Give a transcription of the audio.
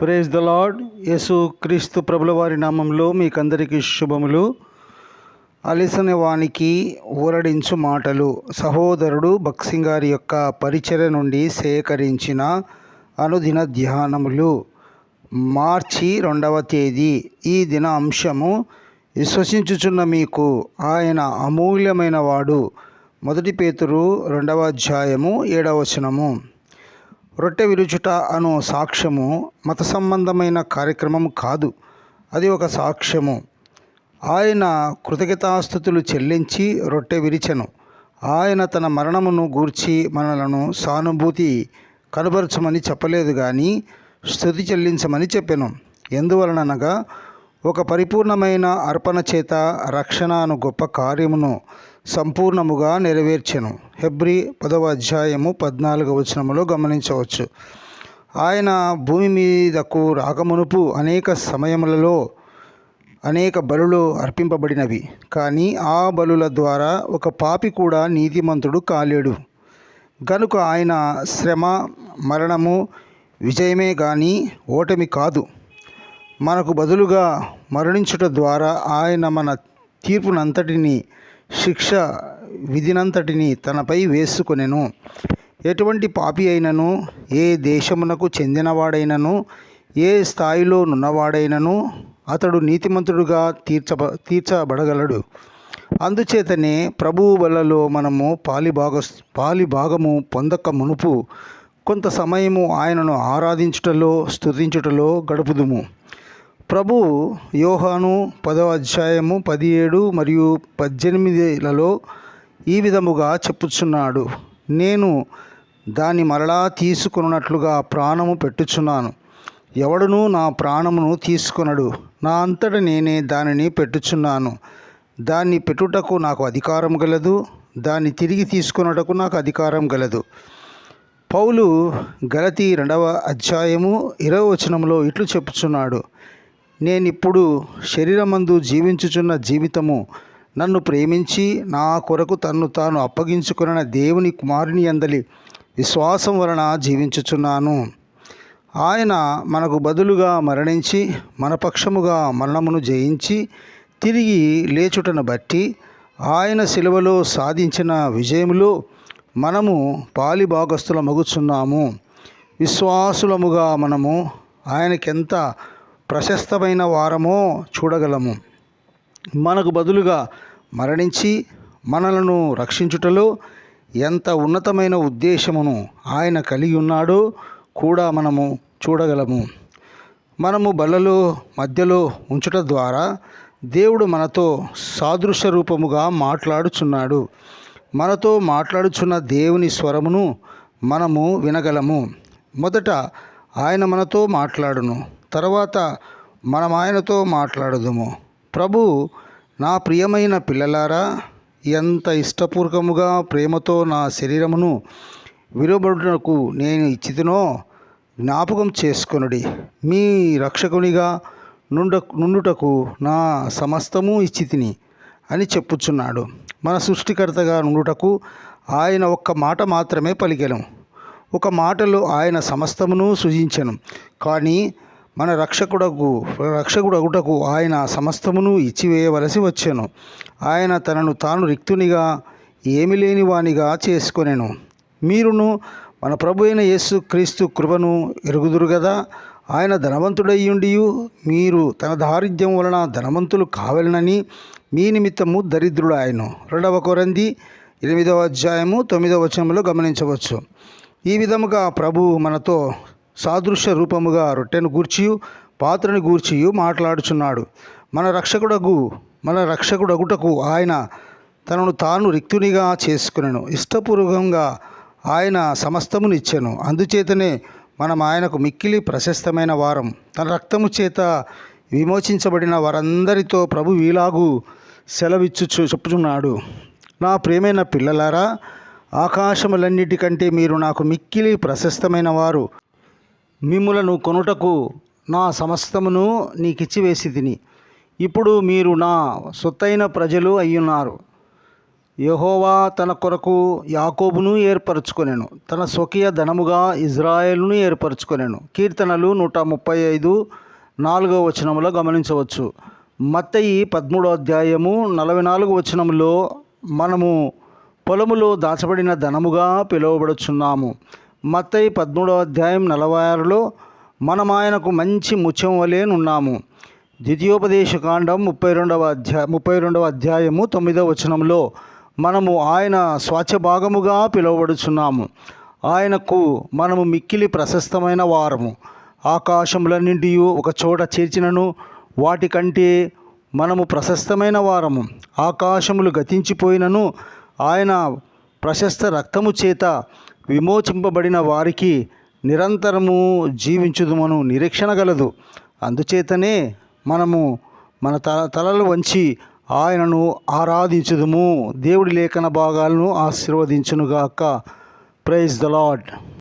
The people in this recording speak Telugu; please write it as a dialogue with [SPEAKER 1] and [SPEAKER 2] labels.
[SPEAKER 1] Praise the lord. యేసు క్రీస్తు ప్రభుల వారి నామంలో మీకందరికీ శుభములు. అలిసిన వానికి ఊరడించు మాటలు. సహోదరుడు భక్సింగ్ గారి యొక్క పరిచర్య నుండి సేకరించిన అనుదిన ధ్యానములు. మార్చి 2వ తేదీ. ఈ దిన అంశము: విశ్వసించుచున్న మీకు ఆయన అమూల్యమైన వాడు. 1 పేతురు 2వ అధ్యాయము 7వ వచనము. రొట్టె విరుచుట అను సాక్ష్యము మత సంబంధమైన కార్యక్రమం కాదు, అది ఒక సాక్ష్యము. ఆయన కృతజ్ఞతాస్తుతులు చెల్లించి రొట్టె విరిచెను. ఆయన తన మరణమును గూర్చి మనలను సానుభూతి కనబరచమని చెప్పలేదు, కానీ స్తుతి చెల్లించమని చెప్పెను. ఎందువలనగా ఒక పరిపూర్ణమైన అర్పణ చేత రక్షణ అను గొప్ప కార్యమును సంపూర్ణముగా నెరవేర్చెను. హెబ్రీ 10వ అధ్యాయము 14వ వచనములో గమనించవచ్చు. ఆయన భూమి మీదకు రాకమునుపు అనేక సమయములలో అనేక బలులు అర్పింపబడినవి, కానీ ఆ బలుల ద్వారా ఒక పాపి కూడా నీతిమంతుడు కాలేడు. గనుక ఆయన శ్రమ, మరణము విజయమే కానీ ఓటమి కాదు. మనకు బదులుగా మరణించుట ద్వారా ఆయన మన తీర్పునంతటిని, శిక్ష విధినంతటిని తనపై వేసుకొనెను. ఎటువంటి పాపి అయినను, ఏ దేశమునకు చెందినవాడైనను, ఏ స్థాయిలో నున్నవాడైనను అతడు నీతిమంతుడుగా తీర్చబడగలడు. అందుచేతనే ప్రభువు వలలో మనము పాలిభాగము పొందక మునుపు కొంత సమయము ఆయనను ఆరాధించుటలో, స్తుతించుటలో గడుపుదుము. ప్రభు యోహాను 10వ అధ్యాయము 17 మరియు 18లలో ఈ విధముగా చెప్పుచున్నాడు: నేను దాన్ని మరలా తీసుకొనున్నట్లుగా ప్రాణము పెట్టుచున్నాను. ఎవడునూ నా ప్రాణమును తీసుకొనడు, నా అంతట నేనే దానిని పెట్టుచున్నాను. దాన్ని పెట్టుటకు నాకు అధికారం గలదు, దాన్ని తిరిగి తీసుకొనుటకు నాకు అధికారం గలదు. పౌలు గలతీ 2వ అధ్యాయము 20వ వచనంలో ఇట్లు చెప్పుచున్నాడు: నేనిప్పుడు శరీరమందు జీవించుచున్న జీవితము నన్ను ప్రేమించి నా కొరకు తన్ను తాను అప్పగించుకున్న దేవుని కుమారుని యందలి విశ్వాసం వలన జీవించుచున్నాను. ఆయన మనకు బదులుగా మరణించి మన పక్షముగా మరణమును జయించి తిరిగి లేచుటను బట్టి ఆయన శిలువలో సాధించిన విజయములో మనము పాలిభాగస్థులమగుచున్నాము. విశ్వాసులముగా మనము ఆయనకెంత ప్రశస్తమైన వారమో చూడగలము. మనకు బదులుగా మరణించి మనలను రక్షించుటలో ఎంత ఉన్నతమైన ఉద్దేశమును ఆయన కలిగి ఉన్నాడో కూడా మనము చూడగలము. మనము బలలో మధ్యలో ఉంచుట ద్వారా దేవుడు మనతో సాదృశ్య రూపముగా మాట్లాడుచున్నాడు. మనతో మాట్లాడుచున్న దేవుని స్వరమును మనము వినగలము. మొదట ఆయన మనతో మాట్లాడును, తర్వాత మనం ఆయనతో మాట్లాడదుము. ప్రభు, నా ప్రియమైన పిల్లలారా, ఎంత ఇష్టపూర్వకముగా ప్రేమతో నా శరీరమును విలువబడుటకు నేను ఇచ్చితినో జ్ఞాపకం చేసుకొనుడి. మీ రక్షకునిగా నుండుటకు నా సమస్తము ఇచ్చితిని అని చెప్పుచున్నాడు. మన సృష్టికర్తగా నుండుటకు ఆయన ఒక్క మాట మాత్రమే పలికెను. ఒక మాటలో ఆయన సమస్తమును సృజించెను. కానీ మన రక్షకుడగుటకు ఆయన సమస్తమును ఇచ్చివేయవలసి వచ్చెను. ఆయన తనను తాను రిక్తునిగా, ఏమి లేని వానిగా చేసుకొనెను. మీరును మన ప్రభు అయిన యేసు క్రీస్తు కృపను ఎరుగుదురు గదా. ఆయన ధనవంతుడయ్యుండియు మీరు తన దారిద్ర్యం వలన ధనవంతులు కావాలనని మీ నిమిత్తము దరిద్రుడు ఆయను. 2వ కొరింథీ 8వ అధ్యాయము 9వ వచనంలో గమనించవచ్చు. ఈ విధముగా ప్రభు మనతో సాదృశ్య రూపముగా రొట్టెను గూర్చియు పాత్రను గూర్చియు మాట్లాడుచున్నాడు. మన రక్షకుడగుటకు ఆయన తనను తాను రిక్తునిగా చేసుకునెను. ఇష్టపూర్వకంగా ఆయన సమస్తమునిచ్చెను. అందుచేతనే మనం ఆయనకు మిక్కిలి ప్రశస్తమైన వారం. తన రక్తము చేత విమోచించబడిన వారందరితో ప్రభు వీలాగు చెప్పుచున్నాడు: నా ప్రియమైన పిల్లలారా, ఆకాశములన్నిటికంటే మీరు నాకు మిక్కిలి ప్రశస్తమైన వారు. మిమ్ములను కొనుటకు నా సమస్తమును నీకిచ్చివేసి తిని. ఇప్పుడు మీరు నా సొత్తైన ప్రజలు అయ్యున్నారు. యెహోవా తన కొరకు యాకోబును ఏర్పరచుకొనెను, తన స్వకీయ ధనముగా ఇజ్రాయేలును ఏర్పరచుకొనెను. కీర్తనలు 135 4వ వచనములో గమనించవచ్చు. మత్తయి 13వ అధ్యాయము 44వ వచనములో మనము పొలములో దాచబడిన ధనముగా పిలువబడుచున్నాము. మత్తయి 13వ అధ్యాయం 46లో మనం ఆయనకు మంచి ముత్యం వలె నున్నాము. ద్వితీయోపదేశకాండం 32వ అధ్యాయము 9వ వచనంలో మనము ఆయన స్వాచ్ఛభాగముగా పిలువబడుచున్నాము. ఆయనకు మనము మిక్కిలి ప్రశస్తమైన వారము. ఆకాశములన్నింటి ఒక చోట చేర్చినను వాటికంటే మనము ప్రశస్తమైన వారము. ఆకాశములు గతించిపోయినను ఆయన ప్రశస్త రక్తము చేత విమోచింపబడిన వారికి నిరంతరము జీవించుదుమను నిరీక్షణ గలదు. అందుచేతనే మనము మన తలలు వంచి ఆయనను ఆరాధించుదుము. దేవుడి లేఖన భాగాలను ఆశీర్వదించునుగాక. Praise the lord.